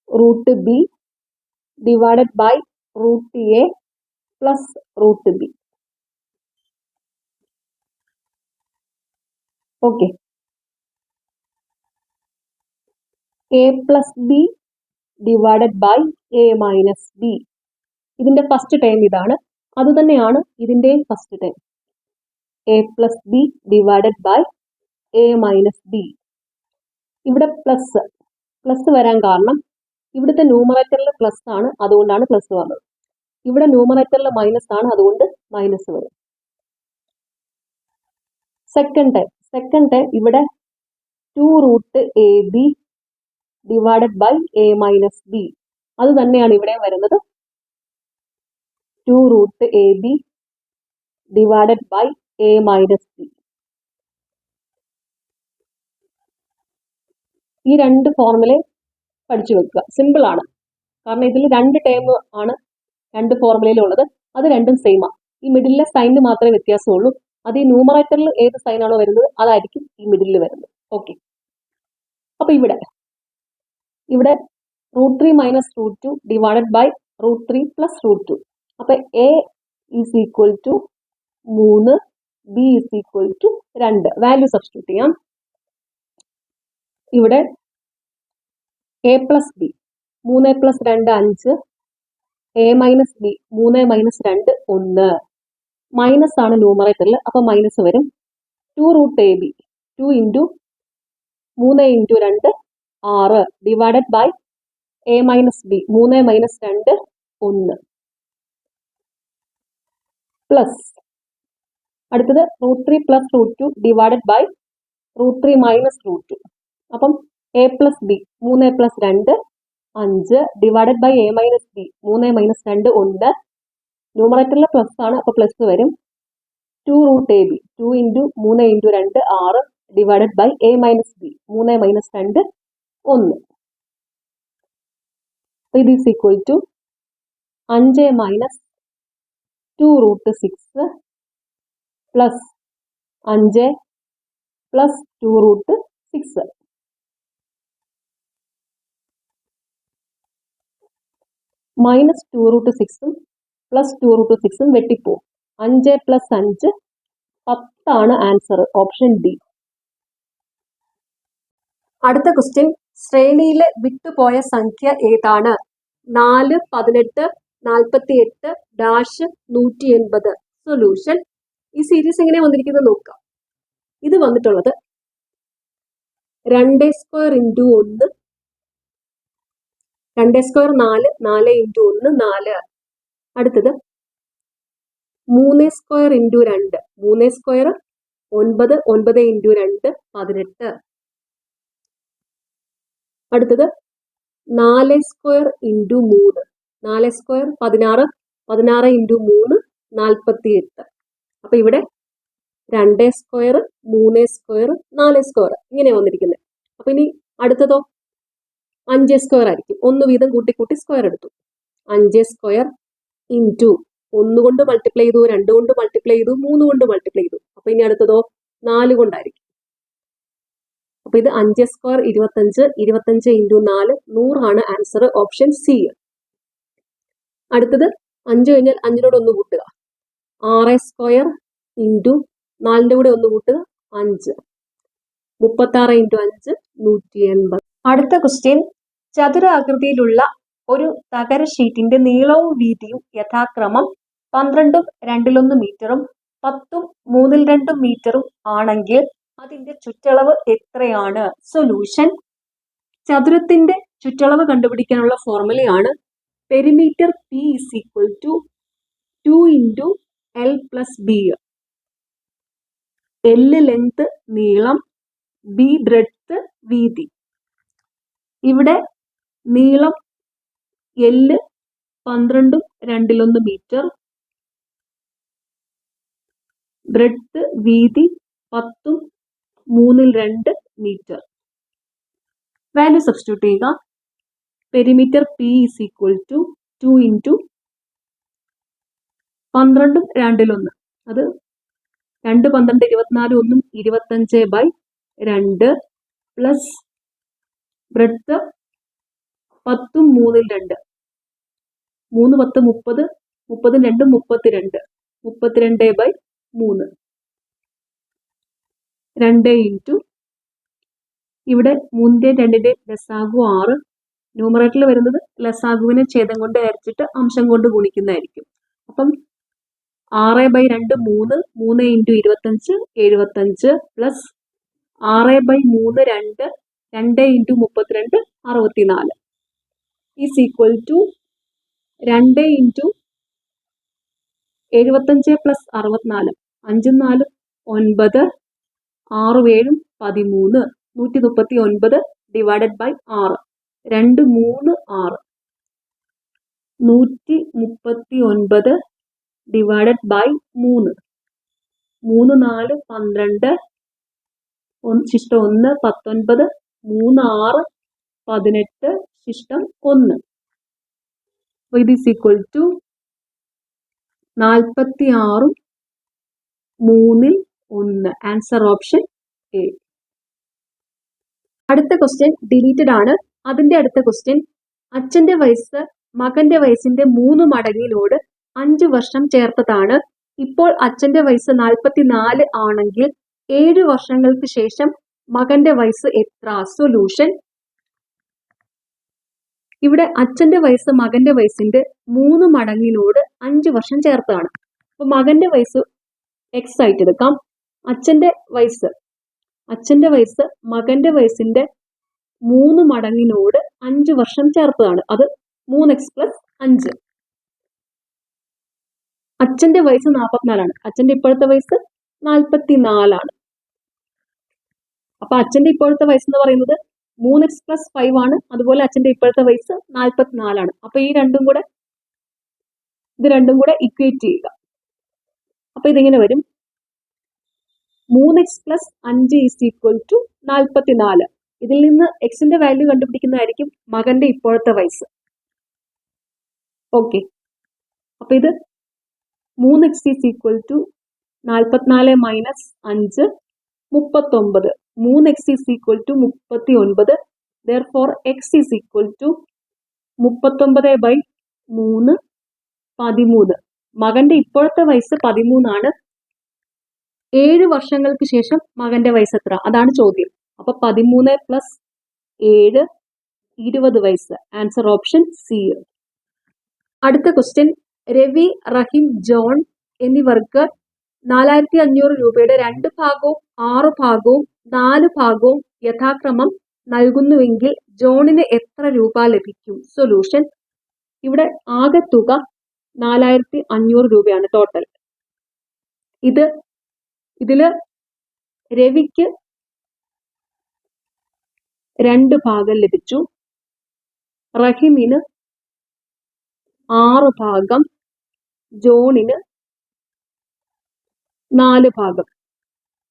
√b divided by √a + √b. Okay. a + b divided by a - b. ഇതിന്റെ first time ഇതാണ്. അതുതന്നെയാണ് ഇതിന്റെയും first time. a + b divided by a - b. ഇവിടെ plus വരാൻ കാരണം ഇവിടുത്തെ ന്യൂമറേറ്ററിൽ പ്ലസ് ആണ്, അതുകൊണ്ടാണ് പ്ലസ് വന്നത്. ഇവിടെ ന്യൂമറേറ്ററിൽ മൈനസ് ആണ്, അതുകൊണ്ട് മൈനസ് വരും. സെക്കൻഡ് ടൈം ഇവിടെ 2√ab divided by a - b. അത് തന്നെയാണ് ഇവിടെ വരുന്നത്. 2√ab divided by a - b. ഈ രണ്ട് ഫോർമുല പഠിച്ചു വെക്കുക. സിമ്പിൾ ആണ്. കാരണം ഇതിൽ 2 ടേം ആണ് 2 ഫോർമുലയിലുള്ളത്. അത് രണ്ടും സെയിമാണ്. ഈ മിഡിലെ സൈനിന് മാത്രമേ വ്യത്യാസമുള്ളൂ. അത് ഈ ന്യൂമറേറ്ററിൽ ഏത് സൈനാണോ വരുന്നത് അതായിരിക്കും ഈ മിഡിലിൽ വരുന്നത്. ഓക്കെ. അപ്പൊ ഇവിടെ √3 - √2 ഡിവൈഡഡ് ബൈ √3 + √2. അപ്പൊ a is equal to 3, b is equal to 2. Value substitute ചെയ്യാം. ഇവിടെ a + b 3 + 2 5, a - b 3 - 2 1. Minus ആണ് ന്യൂമറേറ്ററിൽ, അപ്പൊ മൈനസ് വരും. 2√ab 2 into 3 into 2 6 divided by a - b 3 - 2 1 plus അടുത്തത് √3 + √2 ഡിവൈഡഡ് ബൈ √3 - √2. അപ്പം a + b 3 + 2 5 divided by a - b 3 - 2 1. ന്യൂമറേറ്ററിൽ plus ആണ്, അപ്പൊ പ്ലസ് വരും. 2√ab 2 into 3 into 2 6 divided by a - b 3 - 2 1. ഇത് is equal to 5 - 2√6 plus 5 plus 2√6. Minus 2√6 plus 2√6 വെട്ടിപ്പോവും. 5 + 5 10 ആണ് answer, option D. അടുത്ത ക്വസ്റ്റ്യൻ, ശ്രേണിയിലെ വിട്ടുപോയ സംഖ്യ ഏതാണ്? 4 18 48 -180. സൊല്യൂഷൻ. ഈ സീരീസ് എങ്ങനെ വന്നിരിക്കുന്നത് നോക്കാം. ഇത് വന്നിട്ടുള്ളത് 2² × 1, 2² 4, 4 × 1 4. അടുത്തത് 3² × 2, 3² 9, 9 ഇൻറ്റു 2 18. അടുത്തത് 4 സ്ക്വയർ ഇൻറ്റു 3, 4 സ്ക്വയർ 16, 16 ഇൻറ്റു 3 48. അപ്പൊ ഇവിടെ 2 സ്ക്വയർ, 3 സ്ക്വയർ, 4 സ്ക്വയർ ഇങ്ങനെ വന്നിരിക്കുന്നത്. അപ്പൊ ഇനി അടുത്തതോ 5 സ്ക്വയർ ആയിരിക്കും. 1 വീതം കൂട്ടി സ്ക്വയർ എടുത്തു. 5 സ്ക്വയർ ഇൻറ്റു 1 കൊണ്ട് മൾട്ടിപ്ലൈ ചെയ്തു, 2 കൊണ്ട് മൾട്ടിപ്ലൈ ചെയ്തു, 3 കൊണ്ട് മൾട്ടിപ്ലൈ ചെയ്തു. അപ്പൊ ഇനി അടുത്തതോ 4 കൊണ്ടായിരിക്കും. അപ്പൊ ഇത് 5 സ്ക്വയർ 25, 25 ഇൻറ്റു 4 100 ആണ് ആൻസർ, ഓപ്ഷൻ സി. അടുത്തത് 5 കഴിഞ്ഞാൽ 5നോട് 1 കൂട്ടുക, 6 സ്ക്വയർ ഇൻറ്റു 4ന്റെ കൂടെ 1 കൂട്ടുക 5, 36 ഇൻറ്റു 5 180. അടുത്ത ക്വസ്റ്റ്യൻ, ചതുരാകൃതിയിലുള്ള ഒരു തകര ഷീറ്റിന്റെ നീളവും വീതിയും യഥാക്രമം 12ഉം 2/1 മീറ്ററും 10ഉം 3/2 മീറ്ററും ആണെങ്കിൽ അതിന്റെ ചുറ്റളവ് എത്രയാണ്? സൊല്യൂഷൻ. ചതുരത്തിന്റെ ചുറ്റളവ് കണ്ടുപിടിക്കാനുള്ള ഫോർമുലയാണ് perimeter P is equal to 2 into L plus B. L length നീളം, ബി ബ്രെഡ്ത്ത് വീതി. ഇവിടെ നീളം എല് 12ഉം 2/1 മീറ്റർ, ബ്രെഡ്ത്ത് വീതി 10ഉം 3/2 മീറ്റർ. വാല്യൂ സബ്സ്റ്റിറ്റ്യൂട്ട് ചെയ്യുക. Perimeter P is equal to 2 into 12ഉം 2/1, അത് 2 12 24, 1 25/2 പ്ലസ് ബ്രെഡ്ത്ത് 10ഉം 3/2, 3 10 30, 30 2 32, 32/3, 2 ഇൻറ്റു ഇവിടെ 3ന്റെയും 2ന്റെയും ലസാഗു 6, ന്യൂമറേറ്ററിൽ വരുന്നത് ലസാഗുവിനെ ഛേദം കൊണ്ട് ഹരിച്ചിട്ട് അംശം കൊണ്ട് ഗുണിക്കുന്നതായിരിക്കും. അപ്പം 6/2 3, 3 into 25 75 plus 6/3 2, 2 into 32 64 is equal to 2 into 75 plus 64, 5 4 9, 6 7 13, 139 divided by 6, 2 3 6, 139 divided by 3, 3 4 12, ശിഷ്ടം 1 19, 3 6 18, ശിഷ്ടം 1. ഇത് ഈസ് ഈക്വൽ ടു 46ഉം 3ൽ 1. Answer option A. അടുത്ത ക്വസ്റ്റ്യൻ ഡിലീറ്റഡ് ആണ്. അതിന്റെ അടുത്ത ക്വസ്റ്റ്യൻ, അച്ഛന്റെ വയസ്സ് മകന്റെ വയസ്സിന്റെ 3 മടങ്ങിനോട് 5 വർഷം ചേർത്തതാണ്. ഇപ്പോൾ അച്ഛന്റെ വയസ്സ് 44 ആണെങ്കിൽ 7 വർഷങ്ങൾക്ക് ശേഷം മകന്റെ വയസ്സ് എത്ര? സൊല്യൂഷൻ. ഇവിടെ അച്ഛന്റെ വയസ്സ് മകന്റെ വയസ്സിന്റെ 3 മടങ്ങിനോട് 5 വർഷം ചേർത്താണ്. അപ്പൊ മകന്റെ വയസ്സ് എക്സ് ആയിട്ട് എടുക്കാം. അച്ഛന്റെ വയസ്സ് മകന്റെ വയസ്സിന്റെ 3 മടങ്ങിനോട് 5 വർഷം ചേർത്തതാണ്. അത് 3x പ്ലസ് 5. അച്ഛന്റെ വയസ്സ് 44 ആണ്. അച്ഛന്റെ ഇപ്പോഴത്തെ വയസ്സ് 44 ആണ്. അപ്പൊ അച്ഛന്റെ ഇപ്പോഴത്തെ വയസ്സ് എന്ന് പറയുന്നത് 3x പ്ലസ് 5 ആണ്. അതുപോലെ അച്ഛന്റെ ഇപ്പോഴത്തെ വയസ്സ് 44 ആണ്. അപ്പൊ ഇത് രണ്ടും കൂടെ ഇക്വേറ്റ് ചെയ്യുക. അപ്പൊ ഇതിങ്ങനെ വരും, 3x plus 5 is equal to 44. ഇതിൽ നിന്ന് എക്സിന്റെ വാല്യൂ കണ്ടുപിടിക്കുന്നതായിരിക്കും മകന്റെ ഇപ്പോഴത്തെ വയസ്സ്. ഓക്കെ, അപ്പൊ ഇത് 3x is equal to 44 minus 5 39. 3x is equal to 39. therefore x is equal to 39/3 13. മകന്റെ ഇപ്പോഴത്തെ വയസ്സ് 13 ആണ്. 7 വർഷങ്ങൾക്ക് ശേഷം മകന്റെ വയസ്സ് എത്ര? അതാണ് ചോദ്യം. അപ്പൊ 13 പ്ലസ് 7 20 വയസ്സ്. Answer option C. അടുത്ത ക്വസ്റ്റ്യൻ, രവി, റഹിം, ജോൺ എന്നിവർക്ക് 4500 രൂപയുടെ 2 ഭാഗവും 6 ഭാഗവും 4 ഭാഗവും യഥാക്രമം നൽകുന്നുവെങ്കിൽ ജോണിന് എത്ര രൂപ ലഭിക്കും? സൊല്യൂഷൻ. ഇവിടെ ആകെ തുക 4500 രൂപയാണ് ടോട്ടൽ. ഇതില് രവിക്ക് 2 ഭാഗം ലഭിച്ചു, റഹിമിന് 6 ഭാഗം, ജോണിന് 4 ഭാഗം,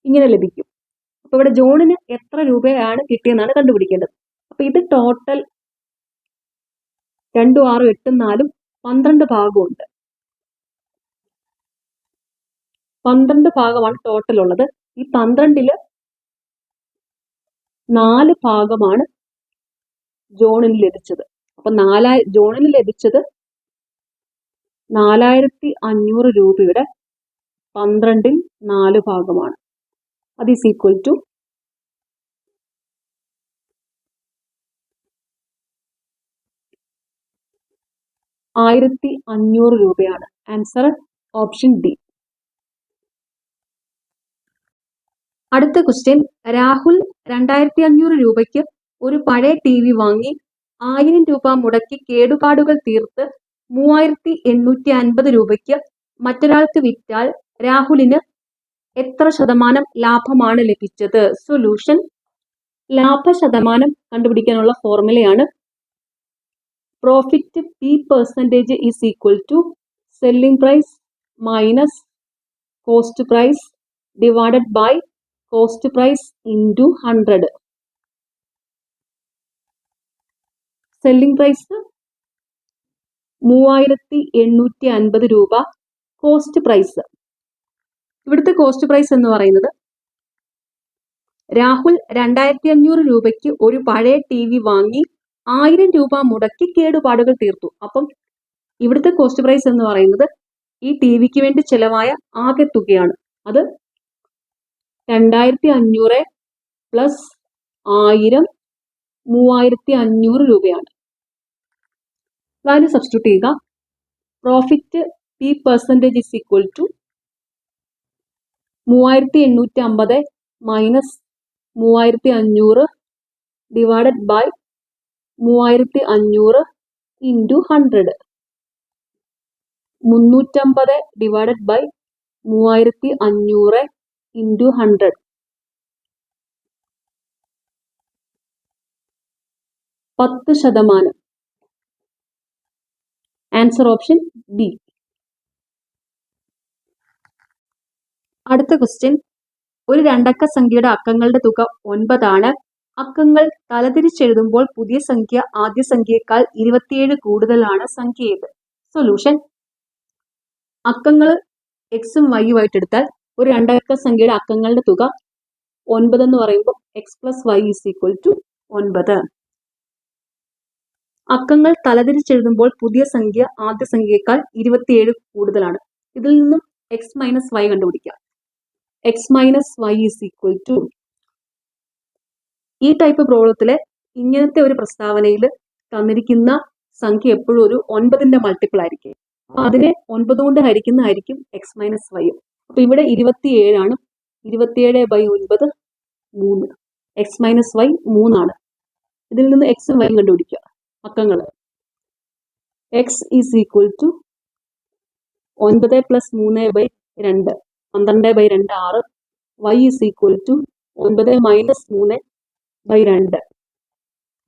ഇങ്ങനെ ലഭിക്കും. അപ്പൊ ഇവിടെ ജോണിന് എത്ര രൂപയാണ് കിട്ടിയെന്നാണ് കണ്ടുപിടിക്കേണ്ടത്. അപ്പൊ ഇത് ടോട്ടൽ 2, 6, 8, 4, 12 ഭാഗമുണ്ട്. 12 ഭാഗമാണ് ടോട്ടൽ ഉള്ളത്. ഈ 12-ല് 4 ഭാഗമാണ് ജോണിന് ലഭിച്ചത്. അപ്പൊ ജോണിന് ലഭിച്ചത് 4500 രൂപയുടെ 12-ൽ 4 ഭാഗമാണ്. അത് ഈസ് ഈക്വൽ ടു 1500 രൂപയാണ്. Answer option D. അടുത്ത ക്വസ്റ്റ്യൻ, രാഹുൽ 2500 രൂപയ്ക്ക് ഒരു പഴയ TV വാങ്ങി 1000 രൂപ മുടക്കി കേടുപാടുകൾ തീർത്ത് 3850 രൂപയ്ക്ക് മറ്റൊരാൾക്ക് വിറ്റാൽ രാഹുലിന് എത്ര ശതമാനം ലാഭമാണ് ലഭിച്ചത്? സൊല്യൂഷൻ. ലാഭശതമാനം കണ്ടുപിടിക്കാനുള്ള ഫോർമുലയാണ് profit P% is equal to selling price minus cost price divided by cost price into 100. Selling price 3850 രൂപ. കോസ്റ്റ് പ്രൈസ്, ഇവിടുത്തെ കോസ്റ്റ് പ്രൈസ് എന്ന് പറയുന്നത് രാഹുൽ 2500 രൂപയ്ക്ക് ഒരു പഴയ TV വാങ്ങി 1000 രൂപ മുടക്കി കേടുപാടുകൾ തീർത്തു. അപ്പം ഇവിടുത്തെ കോസ്റ്റ് പ്രൈസ് എന്ന് പറയുന്നത് ഈ TVക്ക് വേണ്ടി ചെലവായ ആകെ തുകയാണ്. അത് 2500 പ്ലസ് 1000 3500 രൂപയാണ്. വാല്യൂ സബ്സ്റ്റിറ്റ്യൂട്ട് ചെയ്യുക. Profit P% is equal to 3850 minus 3500 divided by 3500 into 100. 350 divided by 3500 into 100. 10%. Answer option B. അടുത്ത ക്വസ്റ്റ്യൻ, ഒരു രണ്ടക്ക സംഖ്യയുടെ അക്കങ്ങളുടെ തുക 9 ആണ്. അക്കങ്ങൾ തലതിരിച്ചെഴുതുമ്പോൾ പുതിയ സംഖ്യ ആദ്യ സംഖ്യയേക്കാൾ 27 കൂടുതലാണ്. സംഖ്യ ഏത്? സൊല്യൂഷൻ. അക്കങ്ങൾ എക്സും വൈയും ആയിട്ട് എടുത്താൽ ഒരു രണ്ടക്ക സംഖ്യയുടെ അക്കങ്ങളുടെ തുക 9 എന്ന് പറയുമ്പോൾ X plus Y is equal to 9. അക്കങ്ങൾ തലതിരിച്ചെഴുതുമ്പോൾ പുതിയ സംഖ്യ ആദ്യ സംഖ്യയേക്കാൾ 27 കൂടുതലാണ്. ഇതിൽ നിന്നും എക്സ് മൈനസ് വൈ കണ്ടുപിടിക്കാം. X minus Y is equal to, ഈ ടൈപ്പ് പ്രോബ്ലത്തിലെ ഇങ്ങനത്തെ ഒരു പ്രസ്താവനയിൽ തന്നിരിക്കുന്ന സംഖ്യ എപ്പോഴും ഒരു 9ന്റെ മൾട്ടിപ്പിൾ ആയിരിക്കും. അപ്പൊ അതിനെ 9 കൊണ്ട് ഹരിക്കുന്നതായിരിക്കും എക്സ് മൈനസ് വൈ. അപ്പൊ ഇവിടെ 27 ആണ്. 27/9 3. എക്സ് മൈനസ് വൈ 3 ആണ്. ഇതിൽ നിന്ന് എക്സും വൈയും കണ്ടുപിടിക്കുക. അക്കങ്ങൾ X is equal to 9 plus 3/2 12/2 6. Y is equal to 9 minus 3/2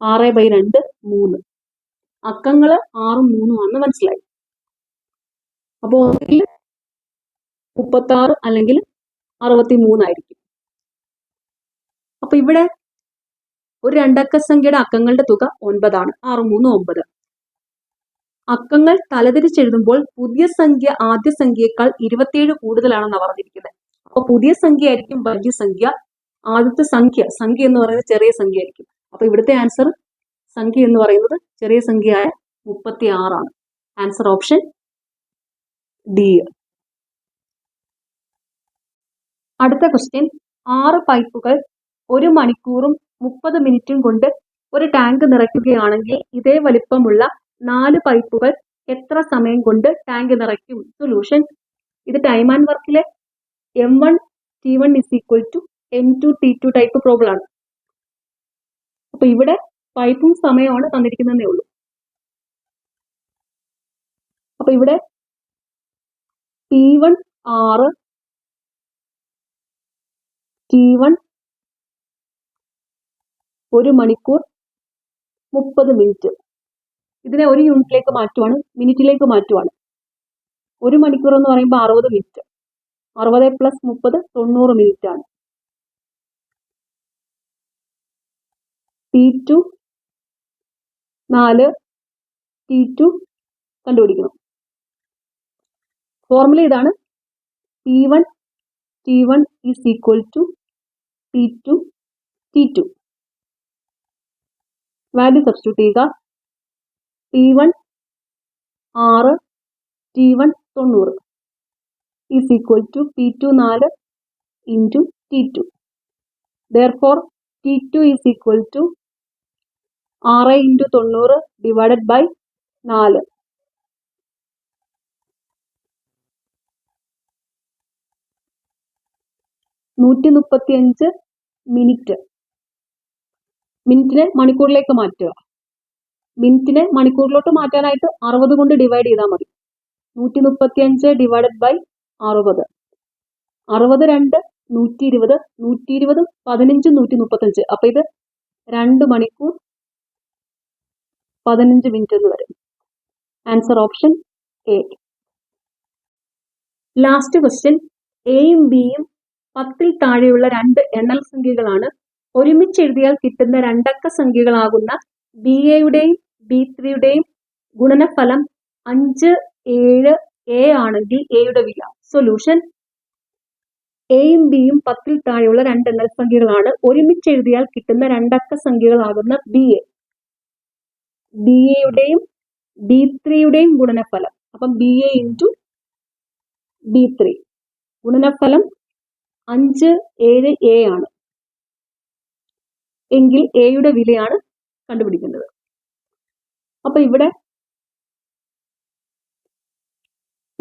6/2 3. അക്കങ്ങൾ 6ഉം 3ഉം ആണെന്ന് മനസ്സിലായി. അപ്പോൾ 36 അല്ലെങ്കിൽ 63 ആയിരിക്കും. അപ്പൊ ഇവിടെ ഒരു രണ്ടക്ക സംഖ്യയുടെ അക്കങ്ങളുടെ തുക 9 ആണ്. 6, 3, 9. അക്കങ്ങൾ തലതിരിച്ചെഴുതുമ്പോൾ പുതിയ സംഖ്യ ആദ്യ സംഖ്യയേക്കാൾ 27 കൂടുതലാണെന്ന് പറഞ്ഞിരിക്കുന്നത്. അപ്പൊ പുതിയ സംഖ്യ ആയിരിക്കും വലിയ സംഖ്യ, ആദ്യത്തെ സംഖ്യ എന്ന് പറയുന്നത് ചെറിയ സംഖ്യ ആയിരിക്കും. അപ്പൊ ഇവിടുത്തെ ആൻസർ സംഖ്യ എന്ന് പറയുന്നത് ചെറിയ സംഖ്യയായ 36 ആണ്. Answer option D. അടുത്ത ക്വസ്റ്റ്യൻ, 6 പൈപ്പുകൾ 1 മണിക്കൂറും 30 മിനിറ്റും കൊണ്ട് ഒരു ടാങ്ക് നിറയ്ക്കുകയാണെങ്കിൽ ഇതേ വലിപ്പമുള്ള 4 പൈപ്പുകൾ എത്ര സമയം കൊണ്ട് ടാങ്ക് നിറയ്ക്കും? സൊല്യൂഷൻ. ഇത് ടൈം ആൻഡ് വർക്കിലെ M1 T1 is equal to M2 T2 type problem ആണ്. അപ്പൊ ഇവിടെ പൈപ്പും സമയമാണ് തന്നിരിക്കുന്നതേ ഉള്ളൂ. അപ്പൊ ഇവിടെ T1 6, T1 1 മണിക്കൂർ 30 മിനിറ്റ്. ഇതിനെ ഒരു യൂണിറ്റിലേക്ക് മാറ്റുവാണ്, മിനിറ്റിലേക്ക് മാറ്റുവാണ്. 1 മണിക്കൂർ എന്ന് പറയുമ്പോൾ 60 മിനിറ്റ്. 60 + 30 90 മിനിറ്റ് ആണ്. T2 4 T2 കണ്ടുപിടിക്കണം. ഫോർമുല ഇതാണ്. T1 is equal to T2 T2. Value substitute ചെയ്യുക. T1 6 T1 90 is equal to P2 4 into T2. Therefore T2 is equal to 6 into 90 divided by 4. 135 minute. മിനിറ്റിനെ മണിക്കൂറിലേക്ക് മാറ്റുക. മിനിറ്റിനെ മണിക്കൂറിലോട്ട് മാറ്റാനായിട്ട് 60 കൊണ്ട് ഡിവൈഡ് ചെയ്താൽ മതി. 135 divided by 60. 60 2 120 120 15 135. അപ്പൊ ഇത് 2 മണിക്കൂർ 15 മിനിറ്റ് എന്ന് വരും. Answer option A. Last question. എയും ബിയും 10ൽ താഴെയുള്ള 2 എണ്ണൽ സംഖ്യകളാണ്. ഒരുമിച്ച് എഴുതിയാൽ കിട്ടുന്ന രണ്ടക്ക സംഖ്യകളാകുന്ന BAയുടെയും B3യുടെയും ഗുണനഫലം 5 7 A ആണെങ്കിൽ എയുടെ വില. സൊല്യൂഷൻ. എയും ബിയും 10ൽ താഴെയുള്ള 2 എണ്ണൽ സംഖ്യകളാണ്. ഒരുമിച്ച് എഴുതിയാൽ കിട്ടുന്ന രണ്ടക്ക സംഖ്യകളാകുന്ന BAയുടെയും B3യുടെയും ഗുണനഫലം. അപ്പം BA ഇൻറ്റു B3 ഗുണനഫലം 5 7 A ആണ് എങ്കിൽ എയുടെ വിലയാണ് കണ്ടുപിടിക്കുന്നത്. അപ്പൊ ഇവിടെ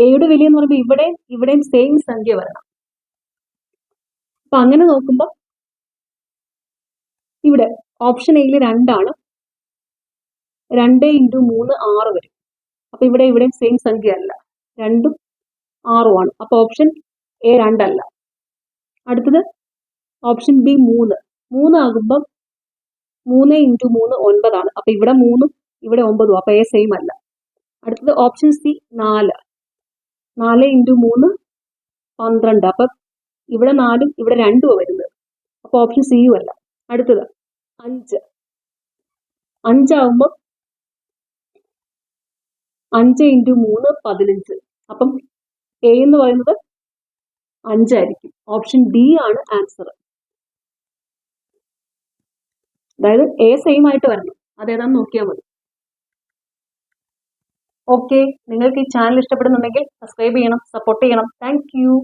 എയുടെ വില എന്ന് പറയുമ്പോൾ ഇവിടെയും സെയിം സംഖ്യ വരണം. അപ്പൊ അങ്ങനെ നോക്കുമ്പോൾ ഇവിടെ ഓപ്ഷൻ എയിൽ 2 ആണ്. 2 × 3 6 വരും. അപ്പൊ ഇവിടെയും സെയിം സംഖ്യ അല്ല, 2 6 ആണ്. അപ്പൊ ഓപ്ഷൻ എ 2 അല്ല. അടുത്തത് ഓപ്ഷൻ ബി 3 ആകുമ്പം 3 × 3 9 ആണ്. അപ്പൊ ഇവിടെ 3 ഇവിടെ 9. അപ്പൊ എ സെയിം അല്ല. അടുത്തത് ഓപ്ഷൻ സി 4 × 3 12. അപ്പൊ ഇവിടെ 4 ഇവിടെ 2 വരുന്നത്. അപ്പൊ ഓപ്ഷൻ സിയും അല്ല. അടുത്തത് 5 ആകുമ്പോൾ 5 × 3 15. അപ്പം എ എന്ന് പറയുന്നത് 5 ആയിരിക്കും. ഓപ്ഷൻ ഡി ആണ് ആൻസർ. അതായത് എ സെയിം ആയിട്ട് വരണം. അതേതാന്ന് നോക്കിയാൽ മതി. ഓക്കെ, നിങ്ങൾക്ക് ഈ ചാനൽ ഇഷ്ടപ്പെടുന്നുണ്ടെങ്കിൽ സബ്സ്ക്രൈബ് ചെയ്യണം, സപ്പോർട്ട് ചെയ്യണം. Thank you.